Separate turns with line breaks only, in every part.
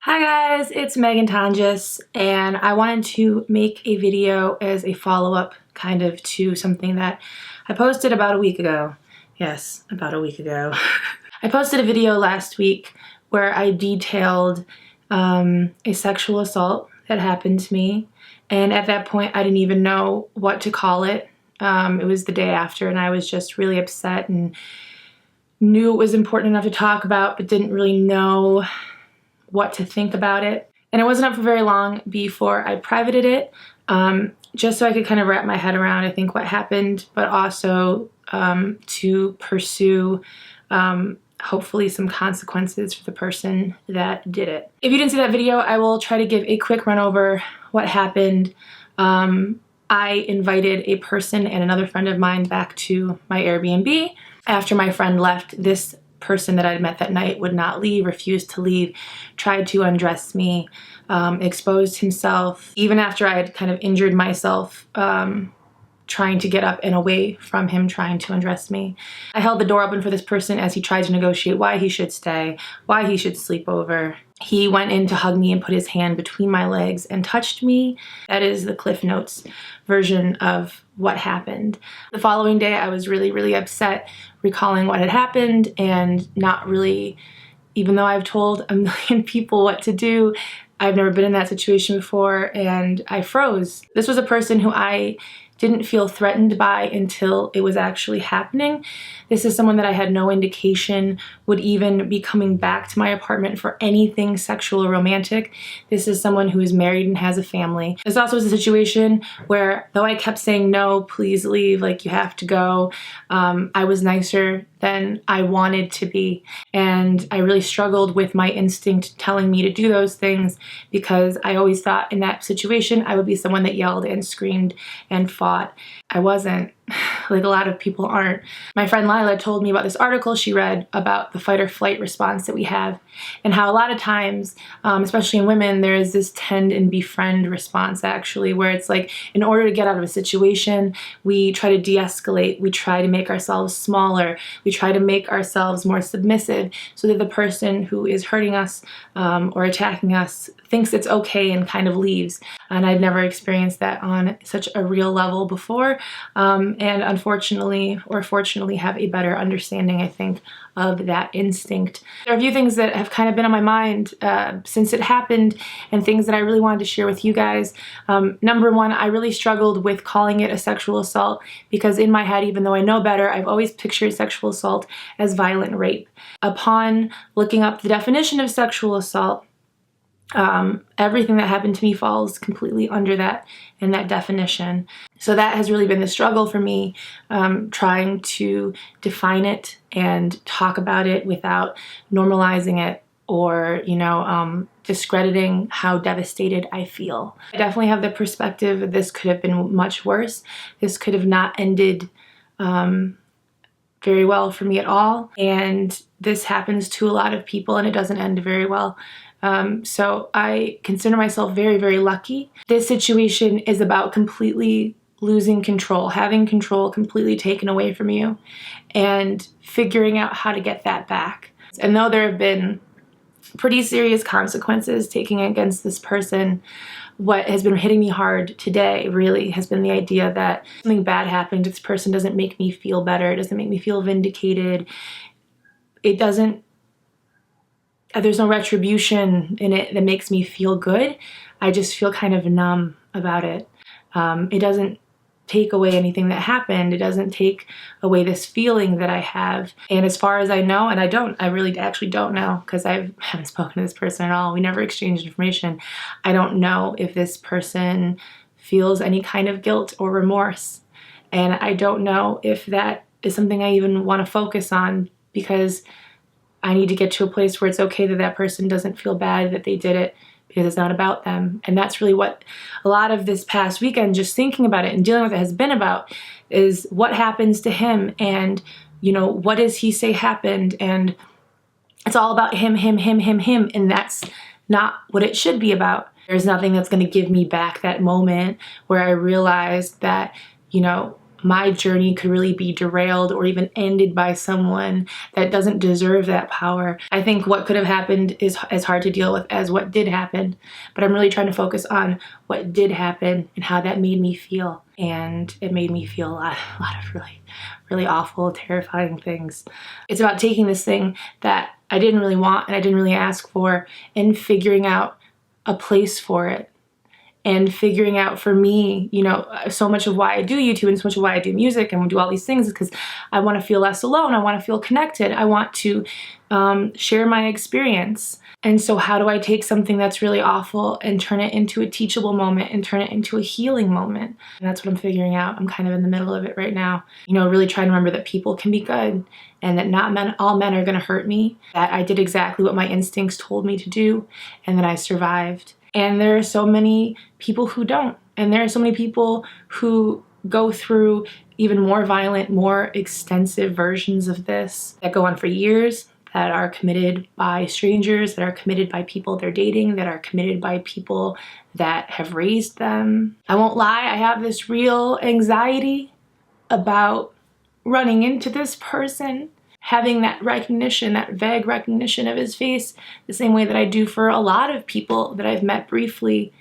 Hi guys, it's Meghan Tonjes, and I wanted to make a video as a follow-up kind of to something that I posted about a week ago. Yes, about a week ago. I posted a video last week where I detailed a sexual assault that happened to me, and at that point I didn't even know what to call it. It was the day after, and I was just really upset and knew it was important enough to talk about, but didn't really know what to think about it. And it wasn't up for very long before I privated it, just so I could kind of wrap my head around, I think, what happened, but also to pursue hopefully some consequences for the person that did it. If you didn't see that video, I will try to give a quick run over what happened. I invited a person and another friend of mine back to my Airbnb. After my friend left, this person that I'd met that night would not leave, refused to leave, tried to undress me, exposed himself. Even after I had kind of injured myself, trying to get up and away from him trying to undress me. I held the door open for this person as he tried to negotiate why he should stay, why he should sleep over. He went in to hug me and put his hand between my legs and touched me. That is the Cliff Notes version of what happened. The following day, I was really, really upset, recalling what had happened and not really, even though I've told a million people what to do, I've never been in that situation before, and I froze. This was a person who I didn't feel threatened by until it was actually happening. This is someone that I had no indication would even be coming back to my apartment for anything sexual or romantic. This is someone who is married and has a family. This also was a situation where, though I kept saying, no, please leave, like you have to go, I was nicer than I wanted to be. And I really struggled with my instinct telling me to do those things, because I always thought in that situation I would be someone that yelled and screamed and fought. I wasn't. Like a lot of people aren't. My friend Lila told me about this article she read about the fight or flight response that we have, and how a lot of times, especially in women, there is this tend and befriend response actually, where it's like in order to get out of a situation, we try to de-escalate, we try to make ourselves smaller, we try to make ourselves more submissive so that the person who is hurting us or attacking us thinks it's okay and kind of leaves. And I'd never experienced that on such a real level before, and unfortunately or fortunately have a better understanding, I think, of that instinct. There are a few things that have kind of been on my mind since it happened, and things that I really wanted to share with you guys. Number one, I really struggled with calling it a sexual assault, because in my head, even though I know better, I've always pictured sexual assault as violent rape. Upon looking up the definition of sexual assault, everything that happened to me falls completely under that and that definition. So that has really been the struggle for me, trying to define it and talk about it without normalizing it or, discrediting how devastated I feel. I definitely have the perspective that this could have been much worse. This could have not ended very well for me at all. And this happens to a lot of people, and it doesn't end very well. So I consider myself very, very lucky. This situation is about completely losing control, having control completely taken away from you, and figuring out how to get that back. And though there have been pretty serious consequences taken against this person, what has been hitting me hard today really has been the idea that something bad happened to this person doesn't make me feel better. It doesn't make me feel vindicated. It doesn't There's no retribution in it that makes me feel good. I just feel kind of numb about it. It doesn't take away anything that happened. It doesn't take away this feeling that I have. And as far as I know, and I really actually don't know, because I haven't spoken to this person at all. We never exchanged information. I don't know if this person feels any kind of guilt or remorse. And I don't know if that is something I even want to focus on, because I need to get to a place where it's okay that that person doesn't feel bad that they did it, because it's not about them. And that's really what a lot of this past weekend, just thinking about it and dealing with it, has been about, is what happens to him, and, what does he say happened? And it's all about him, and that's not what it should be about. There's nothing that's going to give me back that moment where I realized that, my journey could really be derailed or even ended by someone that doesn't deserve that power. I think what could have happened is as hard to deal with as what did happen, but I'm really trying to focus on what did happen and how that made me feel. And it made me feel a lot of really awful, terrifying things. It's about taking this thing that I didn't really want and I didn't really ask for and figuring out a place for it. And figuring out for me, you know, so much of why I do YouTube and so much of why I do music and do all these things is because I want to feel less alone. I want to feel connected. I want to share my experience. And so how do I take something that's really awful and turn it into a teachable moment and turn it into a healing moment? And that's what I'm figuring out. I'm kind of in the middle of it right now. You know, really trying to remember that people can be good and that all men are going to hurt me, that I did exactly what my instincts told me to do and that I survived. And there are so many people who don't. And there are so many people who go through even more violent, more extensive versions of this that go on for years, that are committed by strangers, that are committed by people they're dating, that are committed by people that have raised them. I won't lie, I have this real anxiety about running into this person, having that recognition, that vague recognition of his face, the same way that I do for a lot of people that I've met briefly,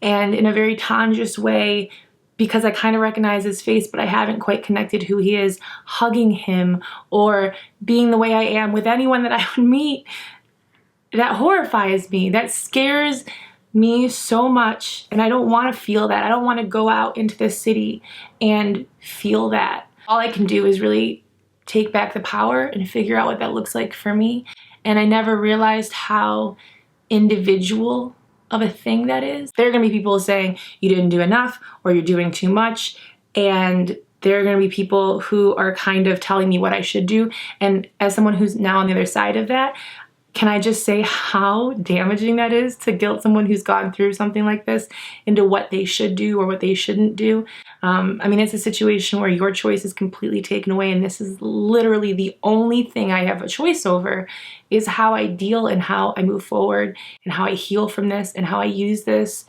and in a very Tonjes way, because I kind of recognize his face, but I haven't quite connected who he is, hugging him or being the way I am with anyone that I would meet. That horrifies me. That scares me so much, and I don't want to feel that. I don't want to go out into the city and feel that. All I can do is really take back the power and figure out what that looks like for me. And I never realized how individual of a thing that is. There are going to be people saying you didn't do enough or you're doing too much, and there are going to be people who are kind of telling me what I should do. And as someone who's now on the other side of that, can I just say how damaging that is to guilt someone who's gone through something like this into what they should do or what they shouldn't do? I mean, it's a situation where your choice is completely taken away, and this is literally the only thing I have a choice over, is how I deal and how I move forward and how I heal from this and how I use this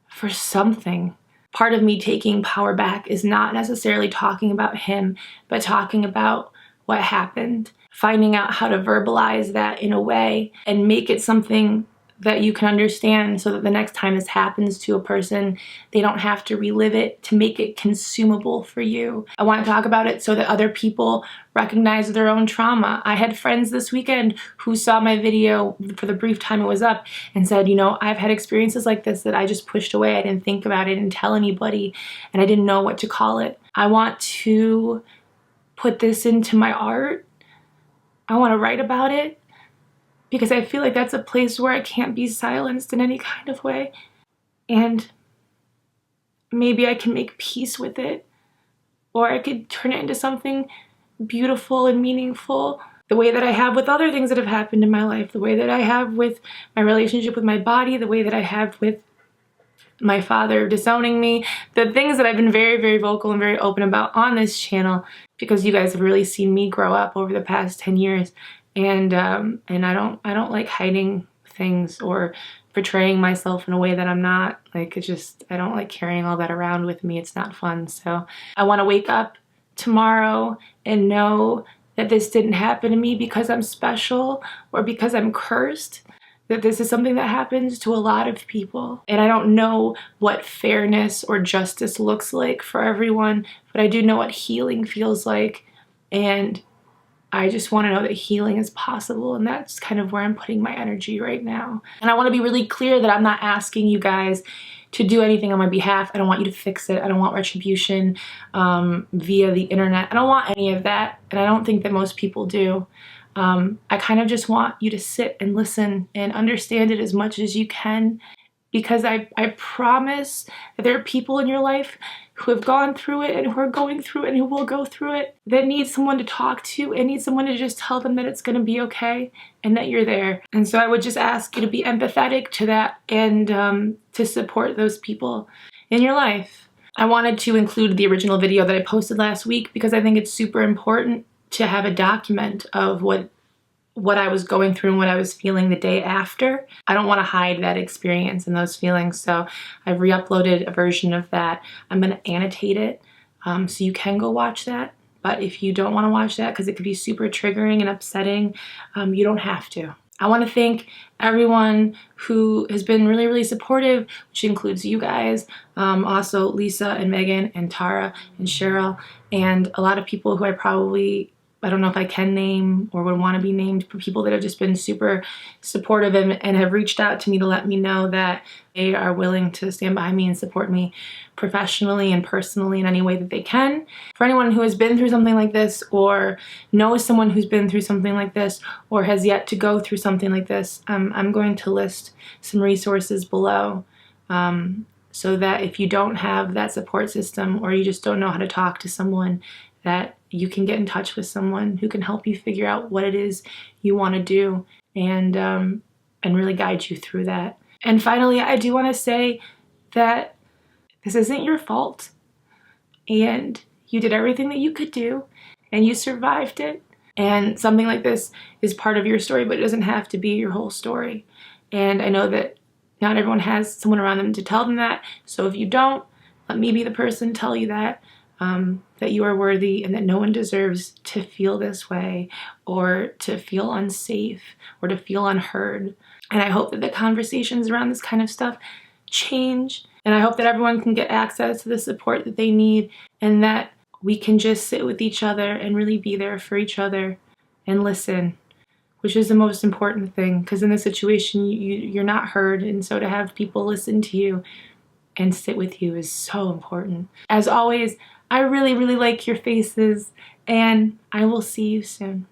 for something. Part of me taking power back is not necessarily talking about him, but talking about what happened. Finding out how to verbalize that in a way and make it something that you can understand so that the next time this happens to a person, they don't have to relive it to make it consumable for you. I want to talk about it so that other people recognize their own trauma. I had friends this weekend who saw my video for the brief time it was up and said, you know, I've had experiences like this that I just pushed away. I didn't think about it and tell anybody, and I didn't know what to call it. I want to put this into my art. I want to write about it because I feel like that's a place where I can't be silenced in any kind of way. And maybe I can make peace with it, or I could turn it into something beautiful and meaningful, the way that I have with other things that have happened in my life, the way that I have with my relationship with my body, the way that I have with my father disowning me, the things that I've been very, very vocal and very open about on this channel, because you guys have really seen me grow up over the past 10 years. And I don't like hiding things or portraying myself in a way that I'm not. Like, I don't like carrying all that around with me. It's not fun. So I want to wake up tomorrow and know that this didn't happen to me because I'm special or because I'm cursed. That this is something that happens to a lot of people. And I don't know what fairness or justice looks like for everyone, but I do know what healing feels like. And I just want to know that healing is possible, and that's kind of where I'm putting my energy right now. And I want to be really clear that I'm not asking you guys to do anything on my behalf. I don't want you to fix it. I don't want retribution via the internet. I don't want any of that, and I don't think that most people do. I kind of just want you to sit and listen and understand it as much as you can, because I promise that there are people in your life who have gone through it and who are going through it and who will go through it, that need someone to talk to and need someone to just tell them that it's going to be okay and that you're there. And so I would just ask you to be empathetic to that and to support those people in your life. I wanted to include the original video that I posted last week because I think it's super important to have a document of what I was going through and what I was feeling the day after. I don't want to hide that experience and those feelings, so I've re-uploaded a version of that. I'm going to annotate it So you can go watch that. But if you don't want to watch that because it could be super triggering and upsetting, you don't have to. I want to thank everyone who has been really, really supportive, which includes you guys, also Lisa and Megan and Tara and Cheryl, and a lot of people who I don't know if I can name or would want to be named, but people that have just been super supportive and have reached out to me to let me know that they are willing to stand by me and support me professionally and personally in any way that they can. For anyone who has been through something like this, or knows someone who's been through something like this, or has yet to go through something like this, I'm going to list some resources below, so that if you don't have that support system, or you just don't know how to talk to someone, that you can get in touch with someone who can help you figure out what it is you want to do, and really guide you through that. And finally, I do want to say that this isn't your fault, and you did everything that you could do, and you survived it. And something like this is part of your story, but it doesn't have to be your whole story. And I know that not everyone has someone around them to tell them that. So if you don't, let me be the person to tell you that, that you are worthy and that no one deserves to feel this way, or to feel unsafe, or to feel unheard. And I hope that the conversations around this kind of stuff change. And I hope that everyone can get access to the support that they need, and that we can just sit with each other and really be there for each other and listen, which is the most important thing, because in this situation you're not heard, and so to have people listen to you and sit with you is so important. As always, I really, really like your faces, and I will see you soon.